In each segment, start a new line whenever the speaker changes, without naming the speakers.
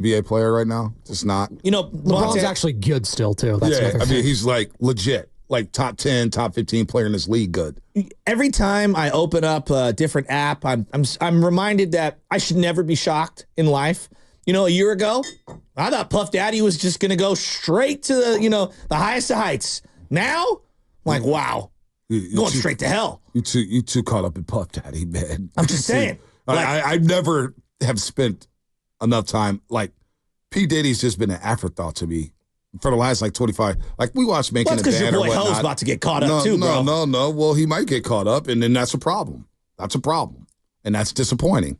NBA player right now. Just not.
LeBron's actually good still, too. That's
he's like legit, like top 10, top 15 player in this league good.
Every time I open up a different app, I'm reminded that I should never be shocked in life. A year ago, I thought Puff Daddy was just going to go straight to the highest of heights. Now, I'm like, wow, going straight to hell.
You too caught up in Puff Daddy, man.
I'm just saying.
I never have spent enough time. Like, P. Diddy's just been an afterthought to me for the last 25. Like, we watched Making It Bad or whatnot.
Because your boy Ho's about to get caught up too, bro.
No. Well, he might get caught up, and then that's a problem. And that's disappointing.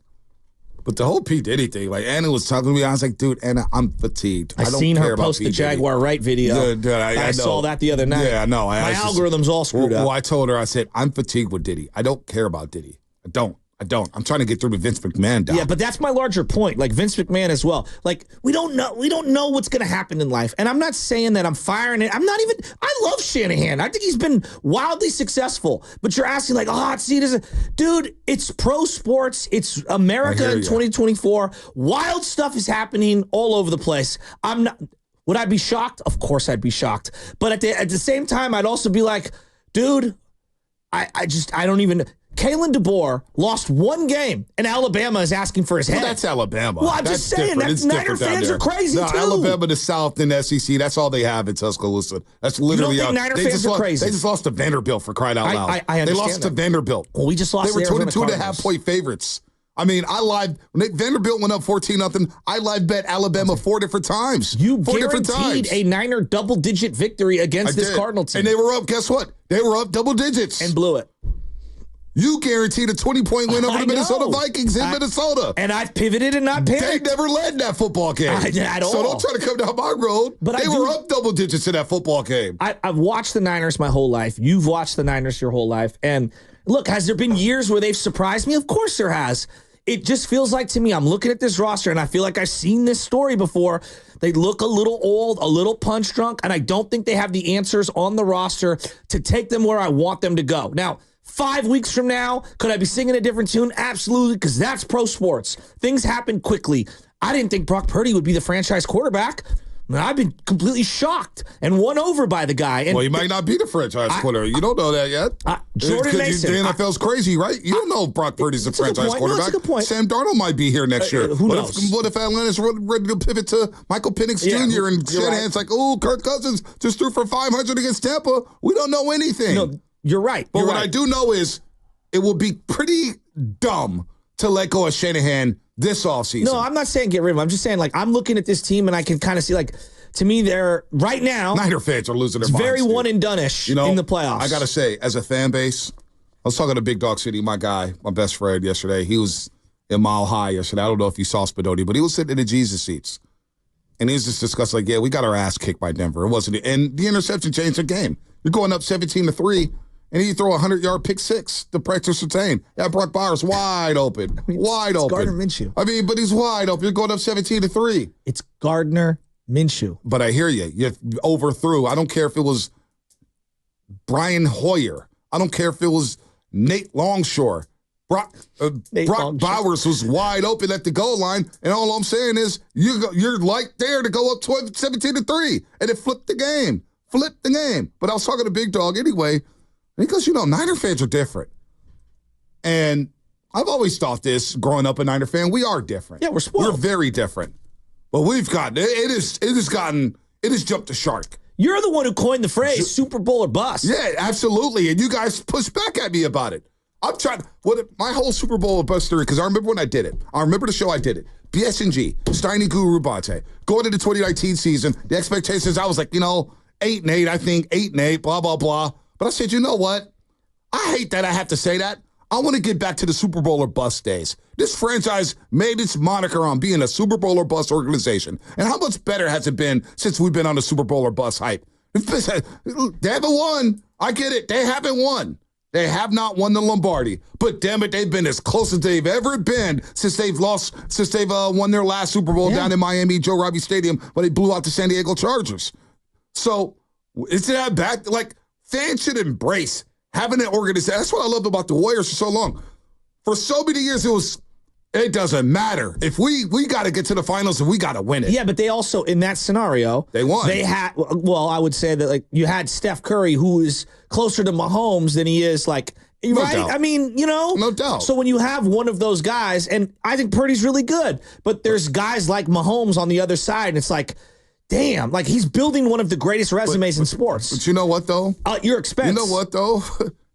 But the whole P. Diddy thing, like Anna was talking to me, I was like, dude, Anna, I'm fatigued.
I seen her post the Jaguar Wright video. Dude, I saw that the other night.
Yeah, I know.
My algorithm's all screwed up.
Well, I told her, I said, I'm fatigued with Diddy. I don't care about Diddy. I don't. I'm trying to get through the Vince McMahon doc.
Yeah, but that's my larger point. Like Vince McMahon as well. Like we don't know what's going to happen in life. And I'm not saying that I'm firing it. I love Shanahan. I think he's been wildly successful. But you're asking like, dude, it's pro sports. It's America in 2024. Wild stuff is happening all over the place. Would I be shocked? Of course I'd be shocked. But at the same time, I'd also be like, dude, I don't even. Kalen DeBoer lost one game, and Alabama is asking for his head.
Well, that's Alabama.
Well, I'm just saying, Niner fans are crazy, too.
Alabama, the South, and the SEC, that's all they have in Tuscaloosa. That's literally
you don't think Niner fans are crazy?
They just lost to Vanderbilt, for crying out loud.
I understand
They lost to Vanderbilt.
Well, we just lost.
They were 22.5-point favorites. I mean, Vanderbilt went up 14-0. I live bet Alabama 4 different times.
You guaranteed a Niner double-digit victory against this Cardinal team.
And they were up, guess what? They were up double digits.
And blew it.
You guaranteed a 20-point win over the Minnesota Vikings in Minnesota.
And I've pivoted and not panicked.
They never led that football game.
At all.
So don't try to come down my road. But they were up double digits in that football game.
I've watched the Niners my whole life. You've watched the Niners your whole life. And look, has there been years where they've surprised me? Of course there has. It just feels like to me, I'm looking at this roster and I feel like I've seen this story before. They look a little old, a little punch drunk, and I don't think they have the answers on the roster to take them where I want them to go. Now, 5 weeks from now, could I be singing a different tune? Absolutely, because that's pro sports. Things happen quickly. I didn't think Brock Purdy would be the franchise quarterback. I've been completely shocked and won over by the guy. And
well, he might not be the franchise quarterbatter. You don't know that yet.
Jordan Mason.
The NFL's crazy, right? You don't know if Brock Purdy's the franchise quarterback. No,
that's a good point.
Sam Darnold might be here next year.
Who knows?
What if Atlanta's ready to pivot to Michael Penix Jr. and Shanahan's like, oh, Kirk Cousins just threw for 500 against Tampa. We don't know anything.
No, you're right.
But what I do know is it will be pretty dumb to let go of Shanahan this offseason.
No, I'm not saying get rid of him. I'm just saying, like, I'm looking at this team and I can kind of see, like, to me, they're right now.
Niner fans are losing their minds.
It's very one and done-ish in the playoffs.
I got to say, as a fan base, I was talking to Big Dog City, my guy, my best friend yesterday. He was in Mile High yesterday. I don't know if you saw Spadoni, but he was sitting in the Jesus seats. And he was just discussing, like, yeah, we got our ass kicked by Denver. It wasn't. And the interception changed the game. You're going up 17-3. And he throw a 100-yard pick six to Practice Retain. Yeah, Brock Bowers wide open. Wide open.
Gardner Minshew.
But he's wide open. You're going up 17-3.
It's Gardner Minshew.
But I hear you. You overthrew. I don't care if it was Brian Hoyer. I don't care if it was Nate Longshore. Brock Bowers was wide open at the goal line. And all I'm saying is you're like there to go up 17-3. And it flipped the game. But I was talking to Big Dog anyway. Because, Niner fans are different. And I've always thought this, growing up a Niner fan, we are different.
Yeah, we're spoiled.
We're very different. But we've gotten, it has jumped the shark.
You're the one who coined the phrase Super Bowl or bust.
Yeah, absolutely. And you guys push back at me about it. I'm trying, my whole Super Bowl or bust theory, because I remember when I did it. I remember the show I did it. BSNG, Steiny Guru Bonte. Going into the 2019 season, the expectations, I was like, 8-8, I think, 8-8, blah, blah, blah. But I said, you know what? I hate that I have to say that. I want to get back to the Super Bowl or bust days. This franchise made its moniker on being a Super Bowl or bust organization. And how much better has it been since we've been on the Super Bowl or bust hype? They haven't won. I get it. They haven't won. They have not won the Lombardi. But damn it, they've been as close as they've ever been since they've won their last Super Bowl down in Miami, Joe Robbie Stadium, when they blew out the San Diego Chargers. So, isn't that back? Like, fans should embrace having an organization. That's what I loved about the Warriors for so long. For so many years, it was It doesn't matter. If we got to get to the finals and we got to win it.
Yeah, but they also, in that scenario,
they won.
They had, well, I would say that like you had Steph Curry, who is closer to Mahomes than he is like, right?
Doubt.
I mean, you know?
No doubt.
So when you have one of those guys, and I think Purdy's really good, but there's guys like Mahomes on the other side, and it's like, damn, like he's building one of the greatest resumes in sports.
But you know what, though?
At your expense.
You know what, though?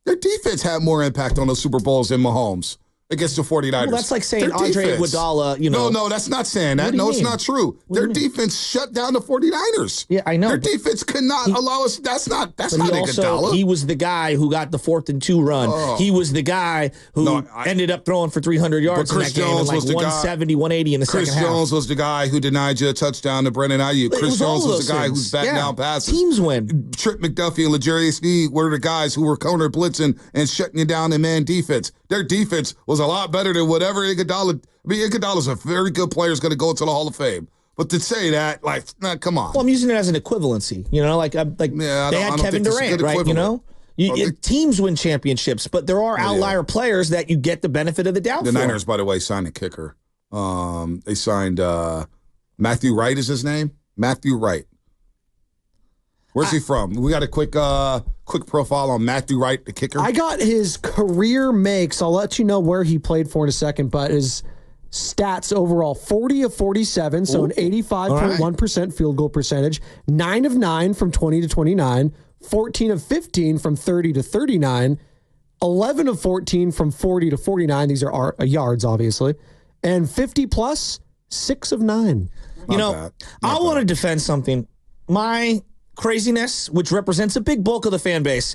Their defense had more impact on the Super Bowls than Mahomes against the 49ers.
Well, that's like saying Andre Iguodala, you know.
No, that's not saying that. No, it's not true. Their defense shut down the 49ers.
Yeah, I know.
Their defense could not allow us. That's not Iguodala.
He was the guy who got the 4th and 2 run. Oh. He was the guy who ended up throwing for 300 yards in that game and like 170, 180 in the second half.
Chris Jones was the guy who denied you a touchdown to Brendan Ayuk. Chris Jones was the guy who's batting down passes.
Teams win.
Trip McDuffie and L'Jarius Sneed were the guys who were counter blitzing and shutting you down in man defense. Their defense was a lot better than whatever Iguodala. I mean, Iguodala's a very good player, is going to go into the Hall of Fame. But to say that, like, nah, come on.
Well, I'm using it as an equivalency. You know, they had Kevin Durant, right? You know, teams win championships, but there are outlier players that you get the benefit of the doubt.
The Niners, by the way, signed a kicker. They signed Matthew Wright is his name. Matthew Wright. Where's he from? We got a quick profile on Matthew Wright, the kicker.
I got his career makes. I'll let you know where he played for in a second, but his stats overall, 40 of 47, so an 85.1% field goal percentage, 9 of 9 from 20 to 29, 14 of 15 from 30 to 39, 11 of 14 from 40 to 49. These are yards, obviously. And 50 plus, 6 of 9.
You know, I want to defend something. My craziness, which represents a big bulk of the fan base.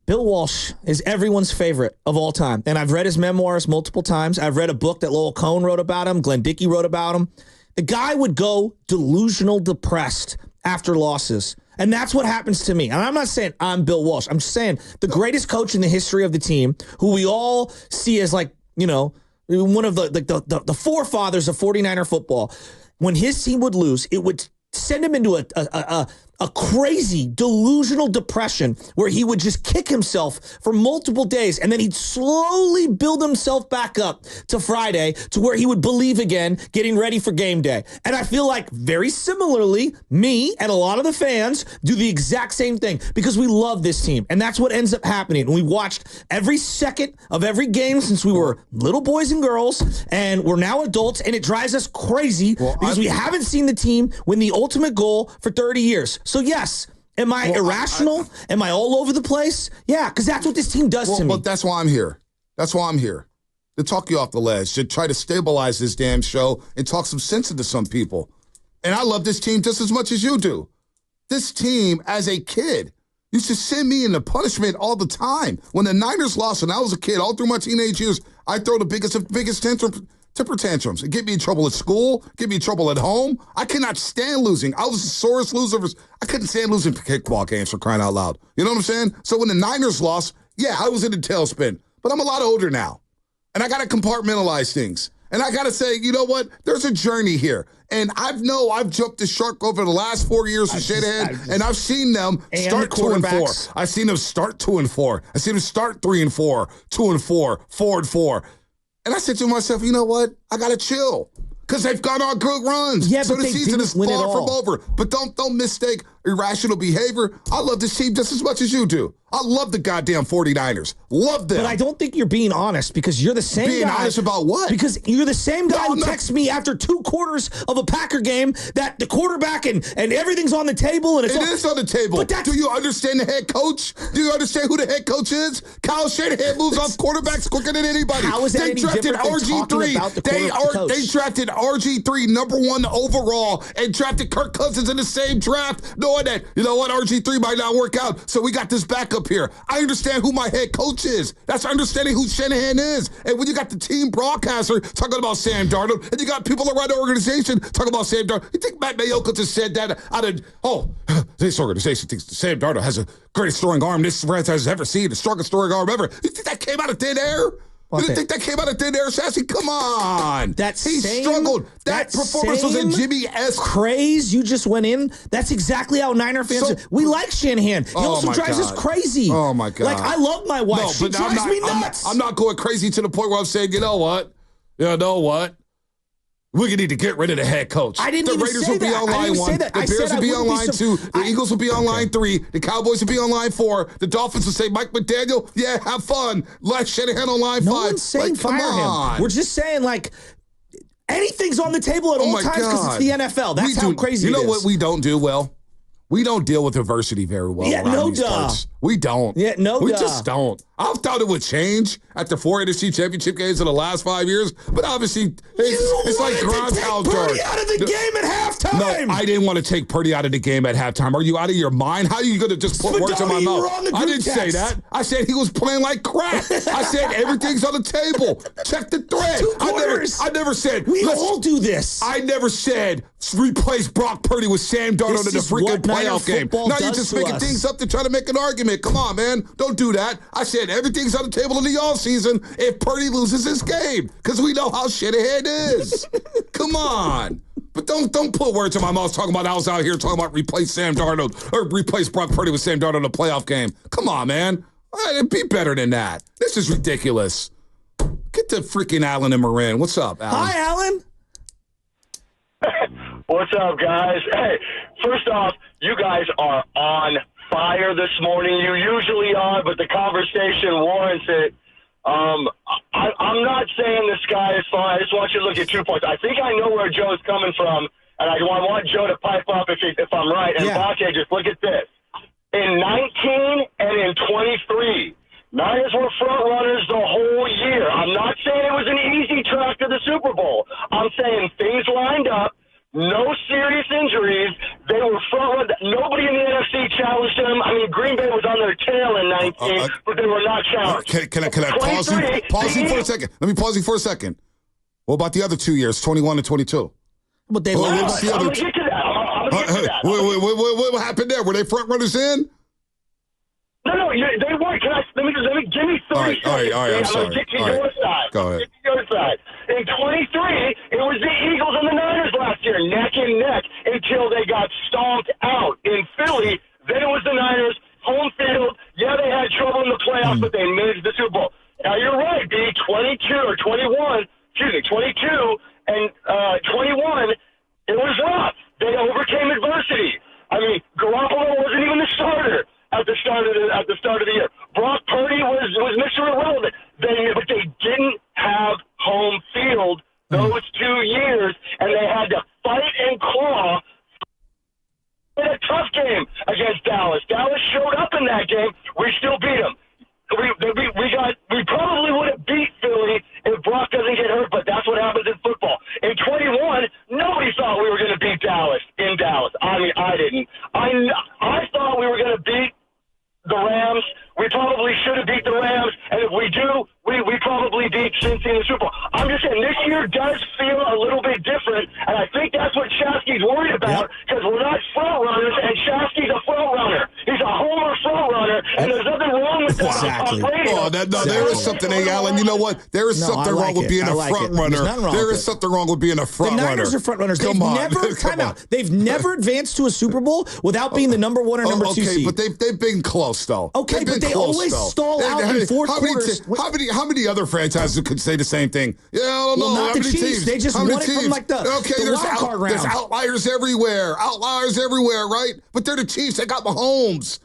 Bill Walsh is everyone's favorite of all time. And I've read his memoirs multiple times. I've read a book that Lowell Cohn wrote about him. Glenn Dickey wrote about him. The guy would go delusional depressed after losses. And that's what happens to me. And I'm not saying I'm Bill Walsh. I'm just saying the greatest coach in the history of the team, who we all see as like, you know, one of the forefathers of 49er football. When his team would lose, it would send him into a crazy delusional depression where he would just kick himself for multiple days, and then he'd slowly build himself back up to Friday to where he would believe again, getting ready for game day. And I feel like very similarly, me and a lot of the fans do the exact same thing because we love this team, and that's what ends up happening. We watched every second of every game since we were little boys and girls, and we're now adults, and it drives us crazy because we haven't seen the team win the ultimate goal for 30 years. So yes, am I irrational? Am I all over the place? Yeah, because that's what this team does to me.
But that's why I'm here. That's why I'm here. To talk you off the ledge, to try to stabilize this damn show and talk some sense into some people. And I love this team just as much as you do. This team, as a kid, used to send me into punishment all the time. When the Niners lost and I was a kid, all through my teenage years, I'd throw the biggest temper tantrums. It get me in trouble at school, get me in trouble at home. I cannot stand losing. I was the sorest loser. I couldn't stand losing kickball games, for crying out loud. You know what I'm saying? So when the Niners lost, yeah, I was in a tailspin. But I'm a lot older now. And I got to compartmentalize things. And I got to say, you know what? There's a journey here. And I've jumped the shark over the last 4 years with Shanahan, and I've seen them start 2-4. I've seen them start 2-4. I've seen them start 3-4, 2-4, 4-4. And I said to myself, you know what? I got to chill because they've gone on good runs.
Yeah,
so
but
the season is far from over. But don't mistake irrational behavior. I love this team just as much as you do. I love the goddamn 49ers. Love them.
But I don't think you're being honest because you're the same guy.
Being honest about what?
Because you're the same guy who texts me after 2 quarters of a Packer game that the quarterback and everything's on the table. And
it is on the table. But do you understand the head coach? Do you understand who the head coach is? Kyle Shanahan moves off quarterbacks quicker than anybody.
How is that any different than talking about the coach?
They drafted RG3 number 1 overall and drafted Kirk Cousins in the same draft, knowing that, you know what, RG3 might not work out. So we got this backup here. I understand who my head coach is. That's understanding who Shanahan is. And when you got the team broadcaster talking about Sam Darnold, and you got people around the organization talking about Sam Darnold, you think Matt Mayoka just said that out of, this organization thinks Sam Darnold has the greatest throwing arm this franchise has ever seen, the strongest throwing arm ever. You think that came out of thin air? You didn't think that came out of thin air, Sassy? Come on. He struggled. That performance was a Jimmy-esque
craze you just went in. That's exactly how Niner fans are. We like Shanahan. He also drives us crazy.
Oh, my God.
Like, I love my wife. She drives me nuts.
I'm not going crazy to the point where I'm saying, you know what? You know what? We're going to need to get rid of the head coach.
I didn't
the
even
Raiders
say
will be
that.
on
I
line
didn't say
1.
that.
The
I
Bears
said
will
I
be on
wouldn't be
line 2. The
I-
Eagles will be on line 3. The Cowboys will be on line 4. The Dolphins will say, Mike McDaniel, yeah, have fun. Let Shanahan on line 5.
No one's saying
come
fire
on.
him. We're just saying, like, anything's on the table at all
my
times because it's
God.
the NFL. That's how crazy it is.
You know what we don't do well? We don't deal with adversity very well.
Yeah,
around
no
these
duh.
parts. We don't.
Yeah, no
We
duh.
just don't. I thought it would change after 4 NFC championship games in the last 5 years, but obviously it's like Gronk's house.
Purdy out of the game at halftime.
No, I didn't want to take Purdy out of the game at halftime. Are you out of your mind? How are you going to just put words in my
Spadoni, you
mouth?
were on the
I
group
didn't say
text.
that. I said he was playing like crap. I said everything's on the table. Check the thread.
2 quarters.
I never said.
We
let's-
all do this.
I never said replace Brock Purdy with Sam Darnold
This
in the
is
freaking
what Niner
playoff game.
football
Now you're
does
just
to
making
us.
things up to try to make an argument. Come on, man. Don't do that. I said everything's on the table in the offseason if Purdy loses his game because we know how Shanahan is. Come on. But don't put words in my mouth talking about I was out here talking about replace Sam Darnold or replace Brock Purdy with Sam Darnold in a playoff game. Come on, man. Be better than that. This is ridiculous. Get to freaking Allen and Marin. What's up, Allen?
Hi, Alan.
What's up, guys? Hey, first off, you guys are on fire this morning. You usually are, but the conversation warrants it. I'm not saying the sky is falling. I just want you to look at 2 points. I think I know where Joe's coming from, and I want Joe to pipe up if I'm right. And
Yeah.
Bache, just look at this. In 19 and in 23, Niners were front runners the whole year. I'm not saying it was an easy track to the Super Bowl. I'm saying things lined up. No serious injuries. They were front runners. Nobody in the NFC challenged them. I mean, Green Bay was on their tail in 19, but they were not challenged.
Can I pause you?
23,
Pause you for a second. Let me pause you for a second. What about the other 2 years, 21 and 22?
But they
Well,
I'm
lost.
the
going
other
to get to that. I'm going to get to that.
What happened there? Were they front runners in?
No, they weren't. Let me give me 30
All right,
seconds.
I'm
I'm
sorry.
going to get to
All right.
your side.
Go ahead.
Get to your side. In 23, it was the Eagles and the Niners last year, neck and neck, until they got stomped out. In Philly, then it was the Niners, home field. Yeah, they had trouble in the playoffs, but they made it to the Super Bowl. Now, you're right, B, 22 or 21, 22 and 21, it was rough. They overcame adversity. I mean, Garoppolo wasn't even the starter at the start of the year. Brock Purdy was Mr. Irrelevant. But they didn't have home field those 2 years, and they had to fight and claw. In a tough game against Dallas. Dallas showed up in that game. We still beat them. We probably would have beat Philly if Brock doesn't get hurt, but that's what happens in football. In 21, nobody thought we were going to beat Dallas in Dallas. I mean, I didn't. I thought we were going to beat the Rams. We probably should have beat the Rams, and if we do, we probably beat Cincy in the Super Bowl. I'm just saying, this year does feel a little bit different, and I think that's what Shasky's worried about, because we're not front runners, and Shasky's a front runner. He's a homer front runner, and there's nothing wrong with that
Exactly.
on radio.
Oh, there is something, hey, Alan. You know what? There is
No,
something
I
wrong
like
with
it.
being
I
a
like
front
it. There's
runner.
nothing wrong
There
with
is
it.
something wrong with being a
The
front runner.
Niners are front runners.
Come
They've
on.
never
Come on.
They've never advanced to a Super Bowl without being the number 1 or number 2
okay,
seed.
but they've been close though.
Okay,
They've
but
been
they
close,
always
though.
stall out in fourth quarters.
How many other franchises could say the same thing? Yeah, I don't know.
Well, not
How
the
many
Chiefs.
teams?
They just
How many
won it from,
teams?
like, the
there's
wild card round.
There's outliers everywhere. Outliers everywhere, right? But they're the Chiefs. They got Mahomes.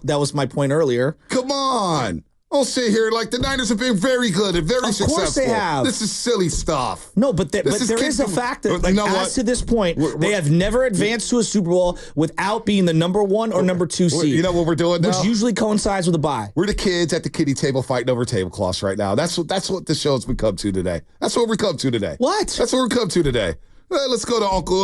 That was my point earlier.
Come on. Don't sit here like the Niners have been very good and very successful.
Of course they have.
This is silly stuff.
No, but there is a fact that, like, as to this point, they have never advanced to a Super Bowl without being the number 1 or number 2 seed.
You know what we're doing now?
Which usually coincides with a bye.
We're the kids at the kiddie table fighting over tablecloths right now. That's what the show's become to today. That's what we come to today.
What?
That's what we come to today. Let's go to Uncle.